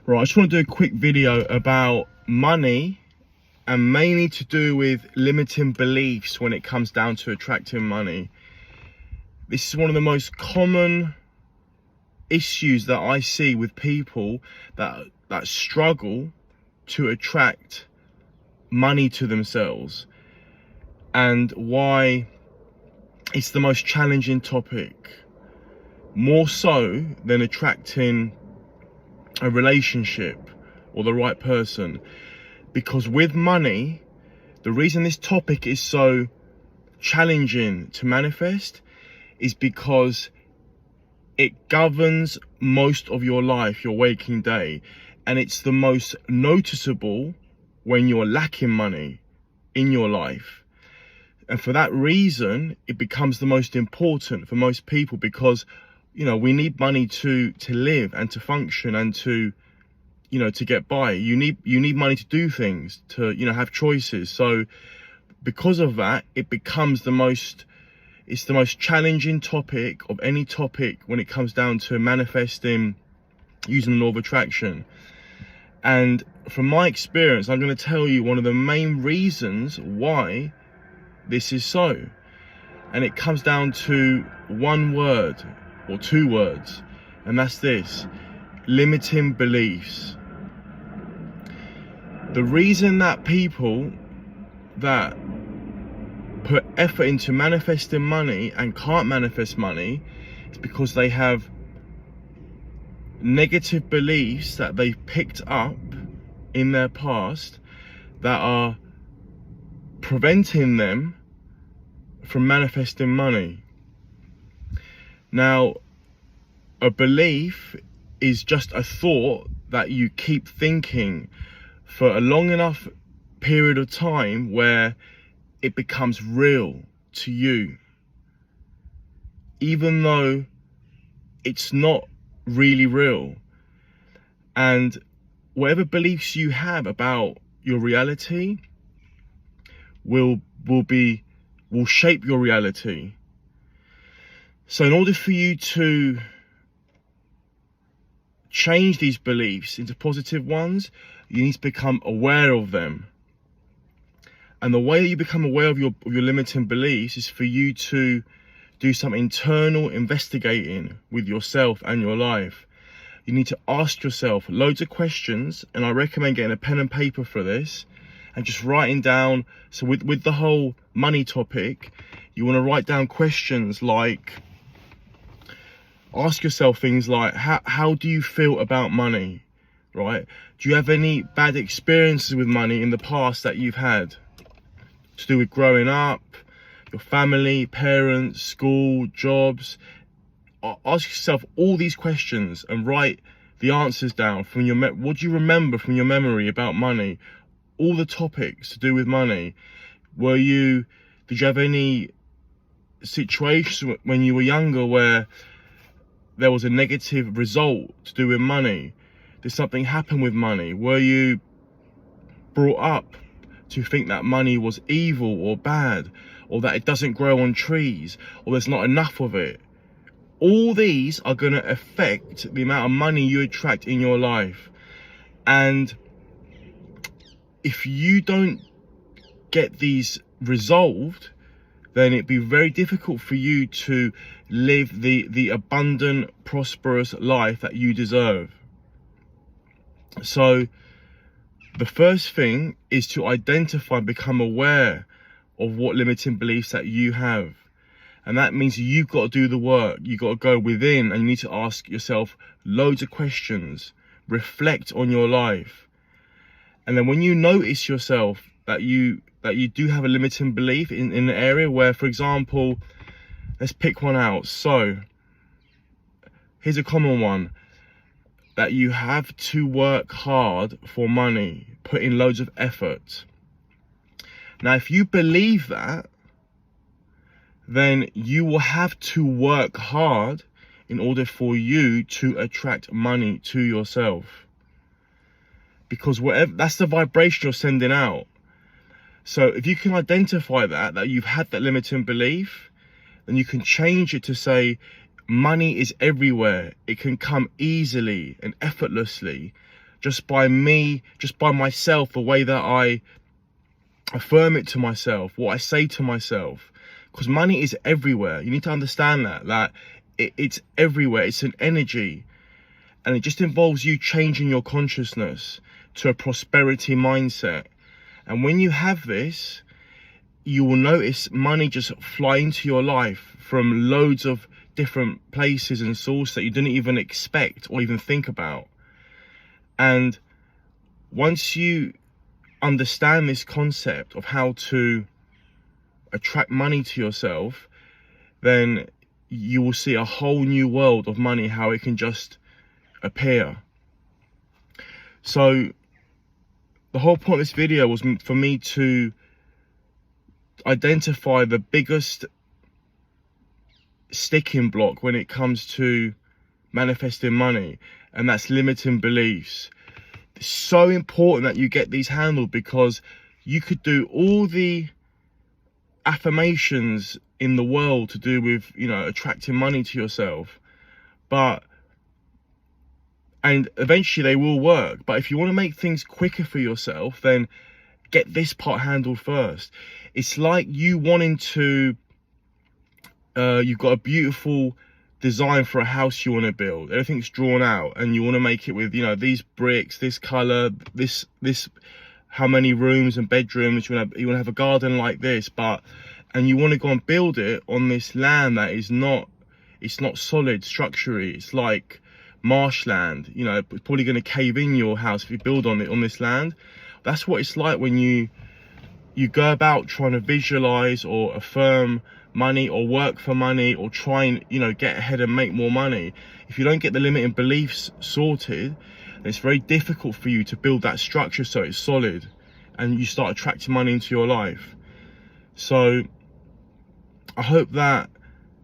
Right, I just want to do a quick video about money and mainly to do with limiting beliefs when it comes down to attracting money. This is one of the most common issues that I see with people that struggle to attract money to themselves, and why it's the most challenging topic, more so than attracting a relationship or the right person. Because with money, the reason this topic is so challenging to manifest is because it governs most of your life, your waking day, and it's the most noticeable when you're lacking money in your life. And for that reason, it becomes the most important for most people, because we need money to live and to function and to get by. You need money to do things, to have choices. So because of that, it becomes the most challenging topic of any topic when it comes down to manifesting using the law of attraction. And from my experience, I'm going to tell you one of the main reasons why this is so. And it comes down to one word or two words, and that's this: limiting beliefs. The reason that people that put effort into manifesting money and can't manifest money is because they have negative beliefs that they've picked up in their past that are preventing them from manifesting money. Now, a belief is just a thought that you keep thinking for a long enough period of time where it becomes real to you, even though it's not really real. And whatever beliefs you have about your reality will shape your reality. So in order for you to change these beliefs into positive ones, you need to become aware of them. And the way that you become aware of your limiting beliefs is for you to do some internal investigating with yourself and your life. You need to ask yourself loads of questions, and I recommend getting a pen and paper for this and just writing down. So with the whole money topic, you want to write down questions like, ask yourself things like, how do you feel about money, right? Do you have any bad experiences with money in the past that you've had to do with growing up, your family, parents, school, jobs? Ask yourself all these questions and write the answers down from your what do you remember from your memory about money? All the topics to do with money. Did you have any situations when you were younger where there was a negative result to do with money? Did something happen with money? Were you brought up to think that money was evil or bad, or that it doesn't grow on trees, or there's not enough of it? All these are going to affect the amount of money you attract in your life. And if you don't get these resolved, then it'd be very difficult for you to live the abundant, prosperous life that you deserve. So the first thing is to identify and become aware of what limiting beliefs that you have. And that means you've got to do the work. You've got to go within and you need to ask yourself loads of questions, reflect on your life. And then when you notice yourself that you do have a limiting belief in an area where, for example, let's pick one out. So here's a common one, that you have to work hard for money, put in loads of effort. Now, if you believe that, then you will have to work hard in order for you to attract money to yourself. Because that's the vibration you're sending out. So if you can identify that you've had that limiting belief, then you can change it to say, money is everywhere. It can come easily and effortlessly. just by myself, the way that I affirm it to myself, what I say to myself. Because money is everywhere. You need to understand that it's everywhere. It's an energy, and it just involves you changing your consciousness to a prosperity mindset. And when you have this, you will notice money just fly into your life from loads of different places and sources that you didn't even expect or even think about. And once you understand this concept of how to attract money to yourself, then you will see a whole new world of money, how it can just appear. So the whole point of this video was for me to identify the biggest sticking block when it comes to manifesting money, and that's limiting beliefs. It's so important that you get these handled, because you could do all the affirmations in the world to do with, you know, attracting money to yourself, and eventually they will work. But if you want to make things quicker for yourself, then get this part handled first. It's like you wanting to, you've got a beautiful design for a house you want to build. Everything's drawn out, and you want to make it with, you know, these bricks, this color, this how many rooms and bedrooms. You want to have a garden like this, and you want to go and build it on this land that is not, it's not solid structurally. It's like marshland. You know, it's probably going to cave in your house if you build on it on this land. That's what it's like when you go about trying to visualize or affirm money, or work for money, or try and, you know, get ahead and make more money. If you don't get the limiting beliefs sorted, then it's very difficult for you to build that structure so it's solid and you start attracting money into your life. So I hope that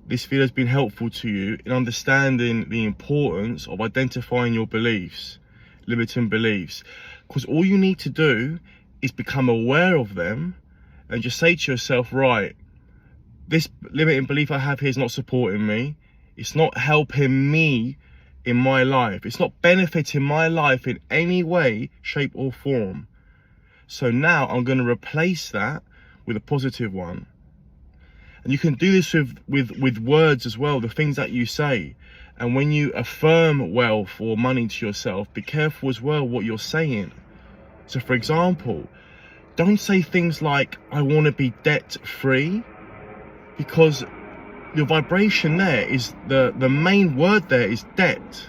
this video has been helpful to you in understanding the importance of identifying your beliefs, limiting beliefs, because all you need to do is become aware of them and just say to yourself, right, this limiting belief I have here is not supporting me. It's not helping me in my life. It's not benefiting my life in any way, shape or form. So now I'm going to replace that with a positive one. And you can do this with words as well, the things that you say. And when you affirm wealth or money to yourself, be careful as well what you're saying. So for example, don't say things like, I want to be debt free, because your vibration there is, the main word there is debt.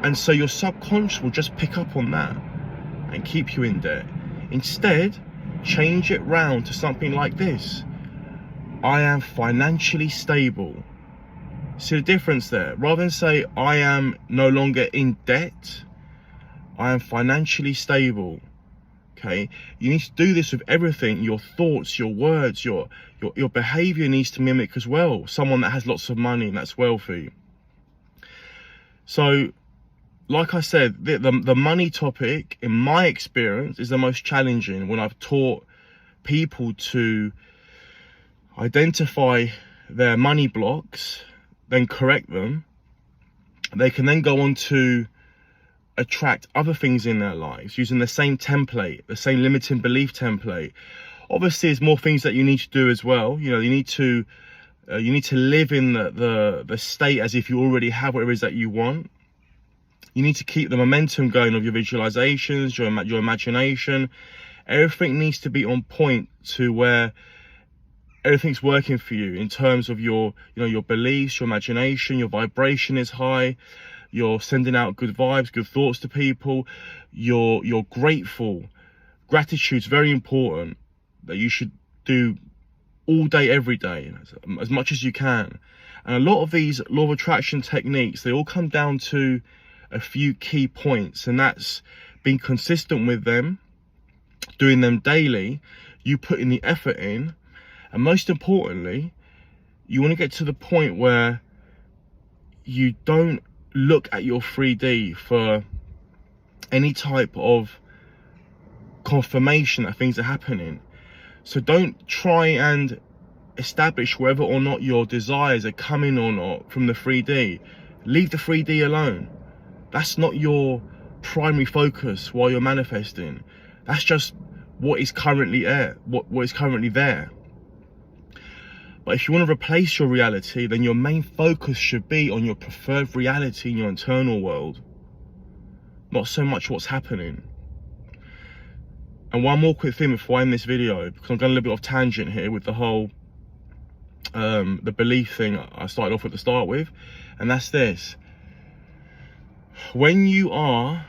And so your subconscious will just pick up on that and keep you in debt. Instead, change it round to something like this. I am financially stable. See the difference there? Rather than say, I am no longer in debt, I am financially stable. Okay, you need to do this with everything. Your thoughts, your words, your behavior needs to mimic as well someone that has lots of money and that's wealthy. So like I said, the money topic in my experience is the most challenging. When I've taught people to identify their money blocks, then correct them, they can then go on to attract other things in their lives using the same template, the same limiting belief template. Obviously there's more things that you need to do as well. You know, you need to live in the state as if you already have whatever it is that you want. You need to keep the momentum going of your visualizations, your imagination. Everything needs to be on point to where everything's working for you in terms of your, you know, your beliefs, your imagination, your vibration is high. You're sending out good vibes, good thoughts to people. You're grateful. Gratitude's very important, that you should do all day, every day, as much as you can. And a lot of these law of attraction techniques, they all come down to a few key points, and that's being consistent with them, doing them daily, you putting the effort in, and most importantly, you want to get to the point where you don't look at your 3D for any type of confirmation that things are happening. So don't try and establish whether or not your desires are coming or not from the 3D. Leave the 3D alone. That's not your primary focus while you're manifesting. That's just what is currently there, what is currently there. But if you want to replace your reality, then your main focus should be on your preferred reality in your internal world, not so much what's happening. And one more quick thing before I end this video, because I'm going a little bit off tangent here with the whole the belief thing I started off at the start with, and that's this. When you are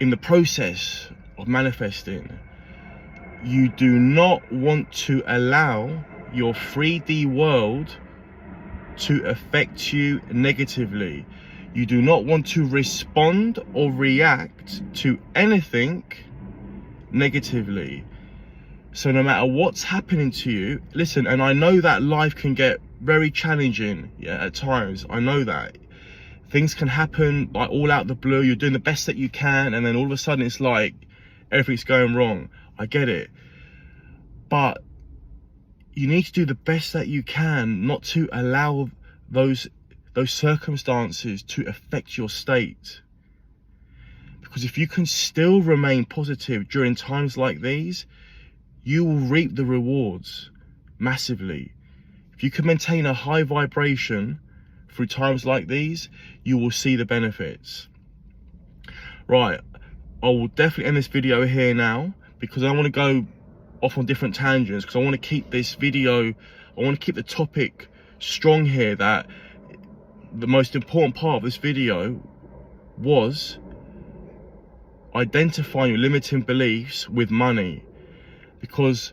in the process of manifesting, you do not want to allow your 3D world to affect you negatively. You do not want to respond or react to anything negatively. So no matter what's happening to you, listen, and I know that life can get very challenging, yeah, at times. I know that things can happen like all out the blue. You're doing the best that you can, and then all of a sudden it's like everything's going wrong. I get it, but you need to do the best that you can not to allow those circumstances to affect your state. Because if you can still remain positive during times like these, you will reap the rewards massively. If you can maintain a high vibration through times like these, you will see the benefits. Right, I will definitely end this video here now, because I want to go off on different tangents, because I want to keep this video, I want to keep the topic strong here, that the most important part of this video was identifying your limiting beliefs with money. Because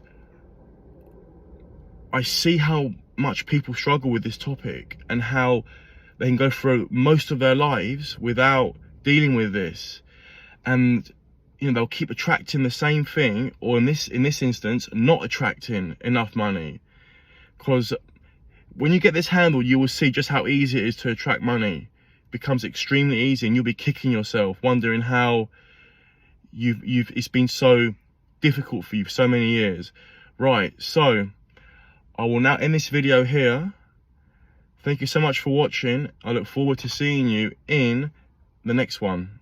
I see how much people struggle with this topic, and how they can go through most of their lives without dealing with this, and you know, they'll keep attracting the same thing, or in this instance, not attracting enough money. Because when you get this handled, you will see just how easy it is to attract money. It becomes extremely easy, and you'll be kicking yourself, wondering how it's been so difficult for you for so many years. Right, so I will now end this video here. Thank you so much for watching. I look forward to seeing you in the next one.